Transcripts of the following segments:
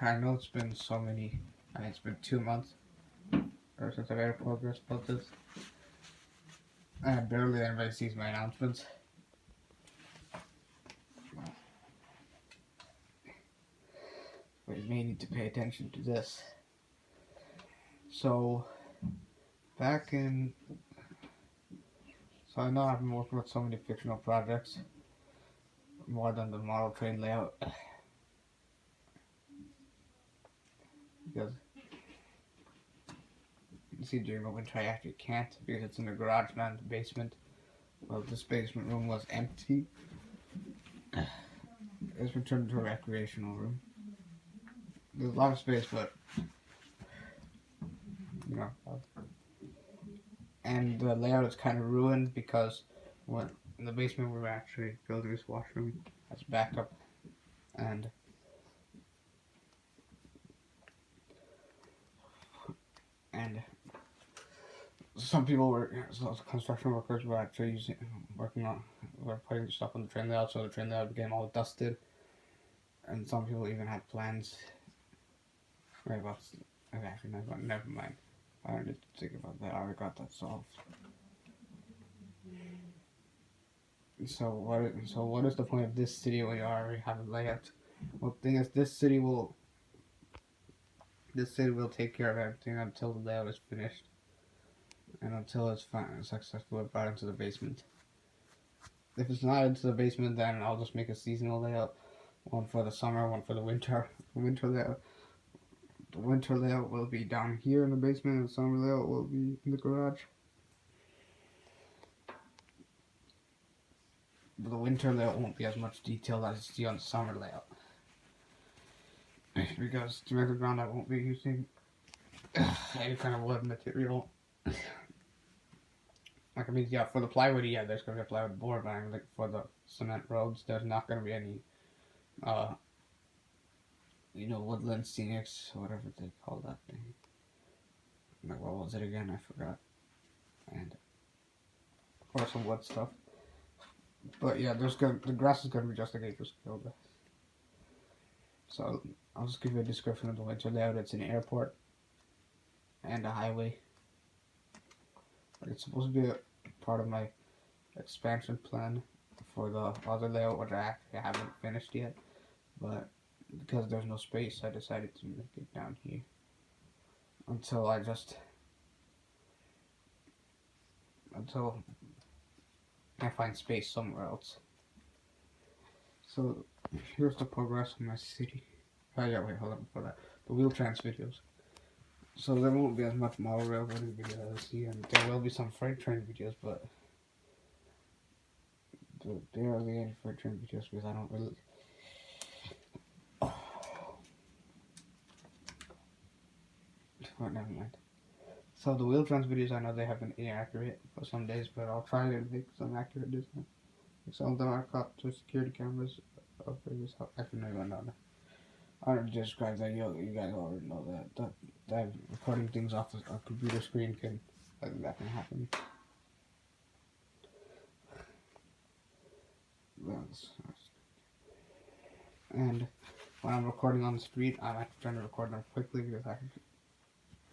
I know it's been it's been 2 months ever since I made a progress about this. And barely anybody sees my announcements. But you may need to pay attention to this. So, back in. So I know I've been working with so many fictional projects, more than the model train layout. Because you see during the winter I actually can't because it's in the garage, not in the basement. Well, this basement room was empty. It's been turned into a recreational room. There's a lot of space, but you know, and the layout is kind of ruined because when in the basement we were actually building this washroom as backup, and some people construction workers were actually were putting stuff on the train layout, so the train layout became all dusted, and some people even had plans. Wait, actually never mind. I don't need to think about that. I already got that solved. So what is the point of this city when you already have a layout? Well, the thing is, this city will take care of everything until the layout is finished, and until it's successfully brought into the basement. If it's not into the basement, then I'll just make a seasonal layout, one for the summer, one for the winter. The winter layout will be down here in the basement, and the summer layout will be in the garage. But the winter layout won't be as much detailed as you see on the summer layout. Because to make the ground I won't be using any kind of wood material. Like, I mean, yeah, for the plywood, yeah, there's going to be a plywood board, but like for the cement roads, there's not going to be any, woodland scenics, whatever they call that thing. Like, what was it again? I forgot. And, or some wood stuff. But yeah, the grass is going to be just like acre scale. So, I'll just give you a description of the winter layout. It's an airport and a highway. It's supposed to be a part of my expansion plan for the other layout, which I actually haven't finished yet. But because there's no space, I decided to make it down here until I find space somewhere else. So here's the progress of my city. Oh yeah, wait, hold on before that. The Wheel-Trans videos. So there won't be as much model railroading videos as I see, and there will be some freight train videos, but they are the only freight train videos because I don't really. Oh, never mind. So the Wheel-Trans videos, I know they have been inaccurate for some days, but I'll try to make some accurate this time. Some of them are caught to security cameras of previous house. Actually, no, you don't know that. I don't describe that. You guys already know that recording things off a computer screen that can happen. And when I'm recording on the street, I'm actually trying to record them quickly because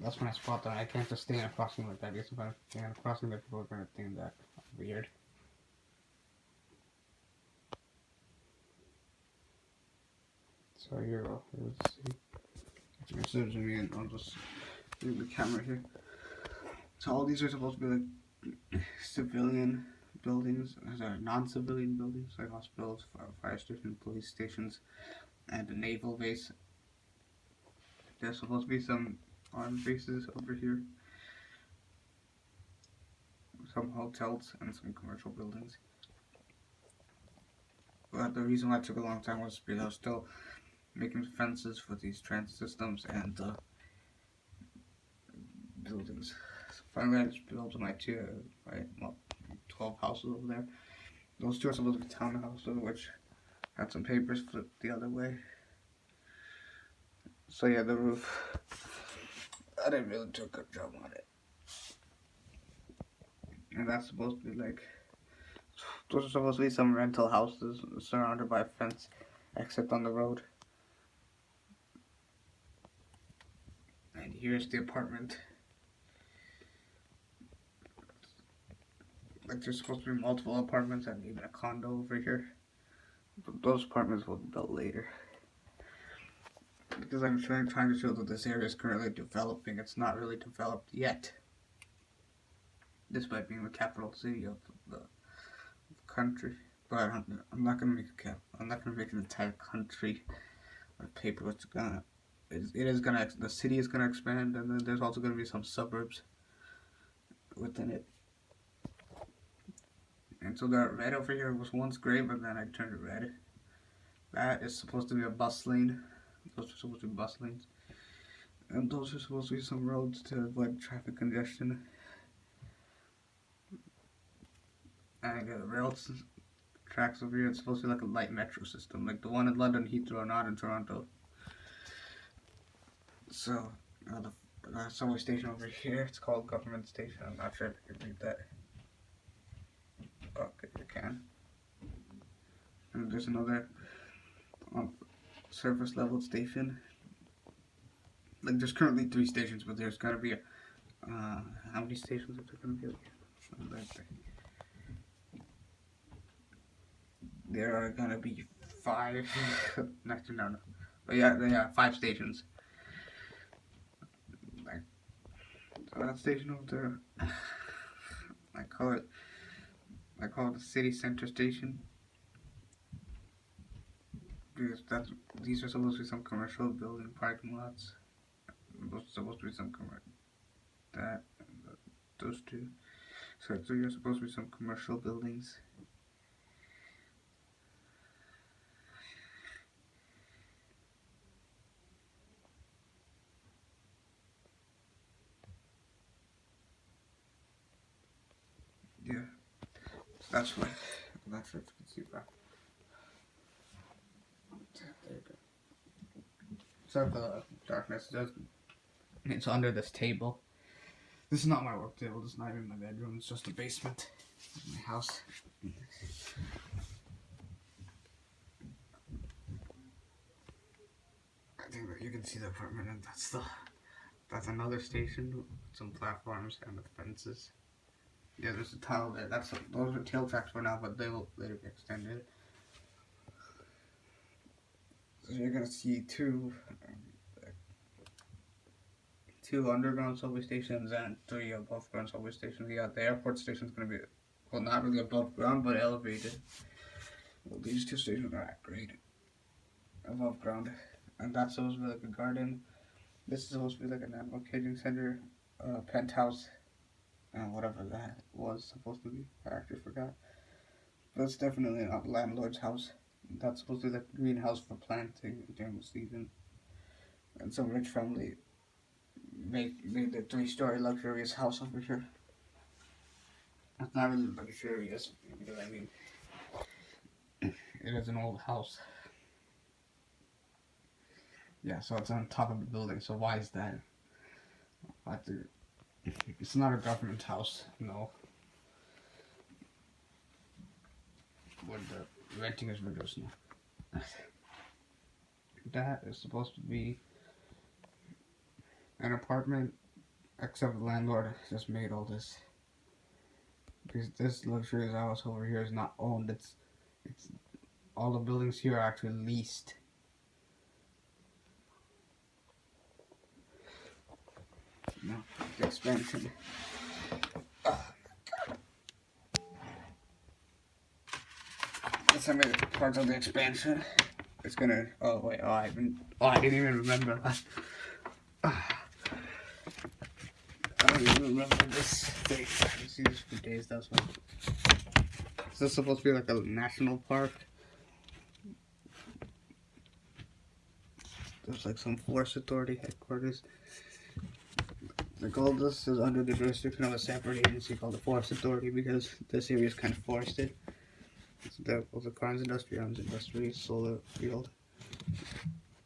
that's when I spot them. I can't just stay in a crossing like that because if I stay in a crossing, then people are going to think that I'm weird. So here we go. Let's see. If you're zooming in, I'll just move the camera here. So all these are supposed to be like civilian buildings, non-civilian buildings like hospitals, fire stations, police stations, and a naval base. There's supposed to be some armed bases over here, some hotels, and some commercial buildings. But the reason why it took a long time was because I was still making fences for these transit systems and buildings. So finally, I just built my 12 houses over there. Those two are supposed to be townhouses, which had some papers flipped the other way. So yeah, the roof, I didn't really do a good job on it. And that's supposed to be like, those are supposed to be some rental houses surrounded by a fence, except on the road. here's the apartment. Like there's supposed to be multiple apartments and even a condo over here. But those apartments will be built later. Because I'm trying to show that this area is currently developing. It's not really developed yet. Despite being the capital city of the country. But I'm not gonna make I'm not gonna make an entire country of paper. The city is gonna expand, and then there's also gonna be some suburbs within it. And so the red over here was once gray, but then I turned it red. That is supposed to be a bus lane. Those are supposed to be bus lanes. And those are supposed to be some roads to avoid traffic congestion. And the rail tracks over here, it's supposed to be like a light metro system, like the one in London Heathrow, not in Toronto. So, the subway station over here, it's called Government Station. I'm not sure if you can read that. Okay, you can. And there's another surface level station. Like there's currently 3 stations, but there's gotta be how many stations are there gonna be? There are gonna be 5. No. But yeah, 5 stations. Like so that station over there, I call it the city center station. Because these are supposed to be some commercial building parking lots. Those are supposed to be some those 2. So you're supposed to be some commercial buildings. Yeah, so that's why. I'm not sure if you can see that. There you go. Sorry for the darkness. It's under this table. This is not my work table. This is not even my bedroom. It's just a basement of my house. I think that you can see the apartment, and that's another station with some platforms and with fences. Yeah, there's a tunnel there. Those are tail tracks for now, but they will later be extended. So you're gonna see two underground subway stations and 3 above ground subway stations. Yeah, the airport station is gonna be, well, not really above ground, but elevated. Well, these 2 stations are at grade, above ground, and that's supposed to be like a garden. This is supposed to be like an animal caging center, penthouse. Whatever that was supposed to be. I actually forgot. But it's definitely not a landlord's house. That's supposed to be like a greenhouse for planting during the season. And some rich family made the 3-story luxurious house over here. It's not really luxurious, because I mean, it is an old house. Yeah, so it's on top of the building, so why is that? It's not a government house, no. Where the renting is reduced now. That is supposed to be an apartment, except the landlord just made all this. Because this luxurious house over here is not owned. It's all the buildings here are actually leased. No, the expansion. Some of the parts of the expansion. It's gonna. Oh wait. I didn't even remember that. I don't even remember this thing. I've seen this for days. That's why. Is this supposed to be like a national park? There's like some forest authority headquarters. Like all this is under the jurisdiction of a separate agency called the Forest Authority, because this area is kind of forested. There was the Carnes Industry, Arms Industry, Solar Field,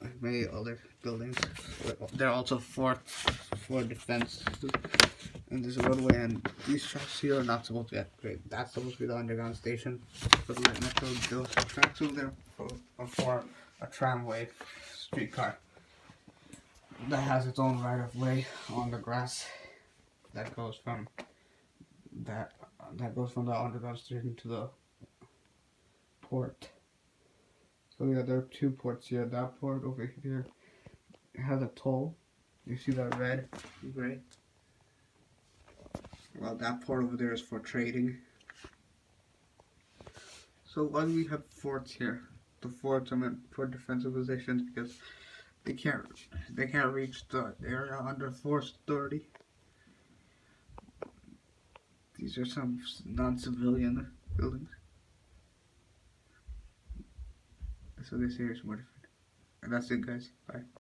and many other buildings. They're also for defense. And there's a roadway, and these tracks here are not supposed to be upgraded. That's supposed to be the underground station for the light metro. Those tracks over there for a tramway streetcar. that has its own right of way on the grass that goes from that goes from the underground station to the port. So yeah, there are two ports here. That port over here has a toll. You see that red, gray? Well, that port over there is for trading. So why do we have forts here? The forts are meant for defensive positions because they can't reach the area under force 30. These are some non-civilian buildings. So this here is more different. And that's it, guys. Bye.